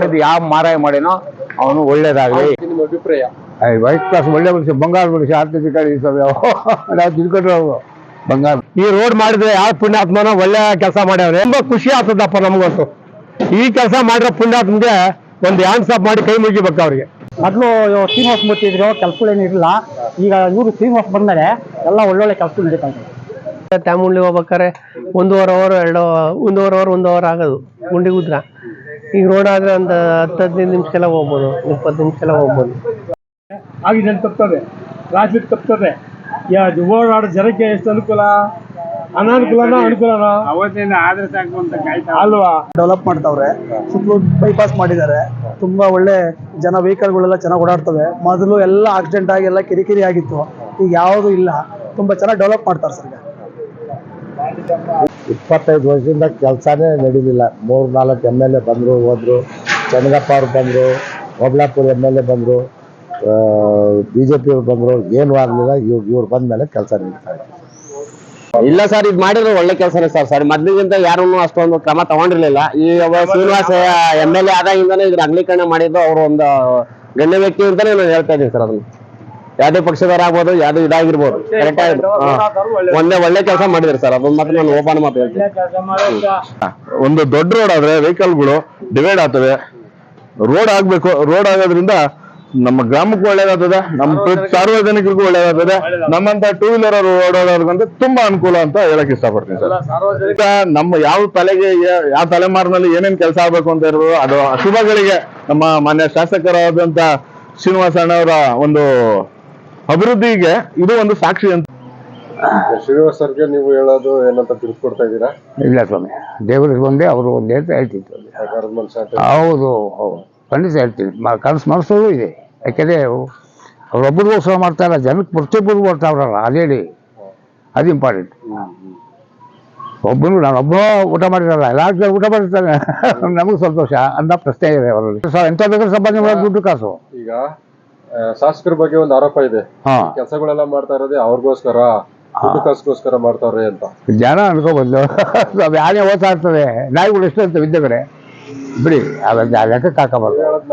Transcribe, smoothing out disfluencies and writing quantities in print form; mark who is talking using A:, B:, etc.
A: ಯಾವ ಮಾರಾಯ ಮಾಡೇನೋ ಅವನು ಒಳ್ಳೇದಾಗಲಿ.
B: ನಿಮ್ಮ ಅಭಿಪ್ರಾಯ?
A: ವೈಟ್ ಕ್ಲಾಸ್ ಒಳ್ಳೆ ಮನುಷ್ಯ, ಬಂಗಾರ ಮನುಷ್ಯ, ನಾವು ತಿಳ್ಕೊಂಡ್ರು ಬಂಗಾರ.
C: ಈ ರೋಡ್ ಮಾಡಿದ್ರೆ ಯಾವ ಪುಣ್ಯಾತ್ಮನೋ ಒಳ್ಳೆ ಕೆಲಸ ಮಾಡ್ಯಾವ್ರೆ. ತುಂಬಾ ಖುಷಿ ಆಗ್ತದಪ್ಪ ನಮಗಂತೂ. ಈ ಕೆಲಸ ಮಾಡಿರೋ ಪುಣ್ಯಾತ್ಮಗೆ ಒಂದು ಹ್ಯಾಂಡ್ಸ್ ಆಫ್ ಮಾಡಿ ಕೈ ಮುಗಿಬೇಕು ಅವ್ರಿಗೆ.
D: ಮೊದಲು ಶ್ರೀನಿವಾಸ ಮೂರ್ತಿ ಇದ್ರು, ಕೆಲಸಗಳೇನು ಇರಲಿಲ್ಲ. ಈಗ ಇವರು ಶ್ರೀನಿವಾಸ ಬಂದ್ಮೇಲೆ ಎಲ್ಲ ಒಳ್ಳೊಳ್ಳೆ ಕೆಲಸ ನಡೀತಾ ಇದೆ.
E: ಚಾಮುಂಡಿ ಹೋಗ್ಬೇಕಾರೆ 1.5 ಅವರ್ 1 ಅವರ್ ಆಗೋದು ಗುಂಡಿ ಉದ್ರ. ಈಗ ರೋಡ್ ಆದ್ರೆ ಒಂದು 10-15 ನಿಮಿಷಕ್ಕೆಲ್ಲ ಹೋಗ್ಬೋದು, 20 ನಿಮಿಷಕ್ಕೆಲ್ಲ ಹೋಗ್ಬೋದು.
F: ಆಕ್ಸಿಡೆಂಟ್ ತಪ್ತದೆ, ಟ್ರಾಫಿಕ್ ತಪ್ತದೆ, ಓಡಾಡೋ ಜನಕ್ಕೆ ಎಷ್ಟು ಅನುಕೂಲ, ಅನಾನುಕೂಲನಾ ಅನುಕೂಲನಾ?
B: ಅವತ್ತಿಂದ ಆದ್ರೆ ಸಾಕು ಅಂತ ಕಾಯ್ತಾ
F: ಅಲ್ವಾ?
D: ಡೆವಲಪ್ ಮಾಡ್ತಾವ್ರೆ, ಸುತ್ತಲೂ ಬೈಪಾಸ್ ಮಾಡಿದ್ದಾರೆ. ತುಂಬಾ ಒಳ್ಳೆ ಜನ ವೆಹಿಕಲ್ಗಳೆಲ್ಲ ಚೆನ್ನಾಗಿ ಓಡಾಡ್ತವೆ. ಮೊದಲು ಎಲ್ಲ ಆಕ್ಸಿಡೆಂಟ್ ಆಗಿ ಎಲ್ಲ ಕಿರಿಕಿರಿ ಆಗಿತ್ತು, ಈಗ ಯಾವುದು ಇಲ್ಲ. ತುಂಬಾ ಚೆನ್ನಾಗಿ ಡೆವಲಪ್ ಮಾಡ್ತಾರೆ ಸರ್.
A: 25 ವರ್ಷದಿಂದ ಕೆಲಸನೇ ನಡೀಲಿಲ್ಲ. 3-4 MLA ಬಂದರು ಹೋದ್ರು. ಚನ್ನಗಪ್ಪ ಅವ್ರು ಬಂದರು, ಒಬ್ಲಾಪುರ MLA ಬಂದರು, BJP ಅವ್ರು ಬಂದರು, ಏನೂ ಆಗಲಿಲ್ಲ. ಇವ್ರು ಬಂದ ಮೇಲೆ ಕೆಲಸ ನಡೀತಾ ಇದೆ.
C: ಇಲ್ಲ ಸರ್, ಇದು ಮಾಡಿದ್ರು ಒಳ್ಳೆ ಕೆಲಸನೇ ಸರ್. ಮೊದ್ಲಿಗಿಂತ ಯಾರು ಅಷ್ಟೊಂದು ಕ್ರಮ ತಗೊಂಡಿರ್ಲಿಲ್ಲ. ಈ ಶ್ರೀನಿವಾಸ MLA ಆದಾಗಿಂದಾನೆ ಇದ್ರ ಅಗಲೀಕರಣ ಮಾಡಿದ್ದು ಅವರು ಒಂದು ಗಣ್ಯ ವ್ಯಕ್ತಿ ಅಂತಾನೆ ನಾನು ಹೇಳ್ತಾ ಇದ್ದೀನಿ ಸರ್. ಅದನ್ನ ಯಾವುದೇ ಪಕ್ಷದವರಾಗ್ಬೋದು, ಯಾವ್ದು ಇದಾಗಿರ್ಬೋದು, ಕರೆಕ್ಟ್ ಆಗಿ ಒಳ್ಳೆ ಕೆಲಸ ಮಾಡಿದ್ರು ಸರ್. ಅದನ್ನ ಮಾತ್ರ ನಾನು ಓಪನ್ ಮಾತು ಹೇಳ್ತೀನಿ.
G: ಒಂದು ದೊಡ್ಡ ರೋಡ್ ಆದ್ರೆ ವೆಹಿಕಲ್ಗಳು ಡಿವೈಡ್ ಆಗ್ತವೆ. ರೋಡ್ ಆಗ್ಬೇಕು. ರೋಡ್ ಆಗೋದ್ರಿಂದ ನಮ್ಮ ಗ್ರಾಮಕ್ಕೂ ಒಳ್ಳೇದಾಗ್ತದೆ, ನಮ್ಮ ಸಾರ್ವಜನಿಕರಿಗೂ ಒಳ್ಳೇದಾಗ್ತದೆ. ನಮ್ಮಂತ 2 ವೀಲರ್ ಓಡಾಡೋರ್ಗಂತ ತುಂಬಾ ಅನುಕೂಲ ಅಂತ ಹೇಳಕ್ ಇಷ್ಟಪಡ್ತೀನಿ ಸರ್. ಈಗ ನಮ್ಮ ಯಾವ ತಲೆಮಾರಿನಲ್ಲಿ ಏನೇನ್ ಕೆಲಸ ಆಗ್ಬೇಕು ಅಂತ ಇರೋದು, ಅದು ಶುಭಗಳಿಗೆ ನಮ್ಮ ಮಾನ್ಯ ಶಾಸಕರಾದಂತ ಶ್ರೀನಿವಾಸ ಅಣ್ಣವರ ಒಂದು ಅಭಿವೃದ್ಧಿಗೆ ಇದು ಒಂದು ಸಾಕ್ಷಿ ಅಂತ.
B: ಶ್ರೀನಿವಾಸ್ ಸರ್ಗೆ ನೀವು ಹೇಳೋದು ಏನಂತ ತಿಳಿಸ್ಕೊಡ್ತಾ ಇದ್ದೀರಾ?
A: ಇಲ್ಲ ಸ್ವಾಮಿ, ದೇವರಿಗೆ ಒಂದೇ, ಅವರು ಒಂದೇ ಅಂತ ಹೇಳ್ತಿತ್ತು. ಹೌದು ಹೌದು, ಖಂಡಿತ ಹೇಳ್ತೀನಿ. ಕನಸು ಮನಸ್ಸು ಇದೆ. ಯಾಕೆಂದರೆ ಅವ್ರೊಬ್ಬರಿಗೋಸ್ಕರ ಮಾಡ್ತಾಯಿಲ್ಲ, ಜನಕ್ಕೆ ಪ್ರತಿಯೊಬ್ಬರಿಗೂ ಬರ್ತಾವ್ರಲ್ಲ, ಅದೇಳಿ ಅದು ಇಂಪಾರ್ಟೆಂಟ್. ಒಬ್ಬನು ನಾನು ಒಬ್ಬ ಊಟ ಮಾಡಿರಲ್ಲ, ಎಲ್ಲ ಜನ ಊಟ ಮಾಡಿರ್ತಾನೆ. ನಮಗೆ ಸಂತೋಷ ಅಂತ ಪ್ರಶ್ನೆ ಇದೆ ಅವರಲ್ಲಿ. ಎಂತ ಬೇಕಾದ್ರೆ ಸಂಪಾದನೆ ಮಾಡೋದು ದುಡ್ಡು ಕಾಸು.
B: ಈಗ ಶಾಸಕರ ಬಗ್ಗೆ ಒಂದು ಆರೋಪ ಇದೆ, ಕೆಲಸಗಳೆಲ್ಲ ಮಾಡ್ತಾ ಇರೋದೇ ಅವ್ರಿಗೋಸ್ಕರ, ದುಡ್ಡು ಕಾಸುಗೋಸ್ಕರ ಮಾಡ್ತಾವ್ರೆ ಅಂತ
A: ಜನ ಅನ್ಕೋಬಂದು. ಯಾರೇ ಓದ್ತಾ ಇರ್ತದೆ, ನಾಯಿಗಳು ಎಷ್ಟು ಅಂತ ವಿದ್ಯೆ ಕಡೆ ಬಿಡಿ, ಲೆಕ್ಕಕ್ಕೆ ಹಾಕಬಾರ್ದು.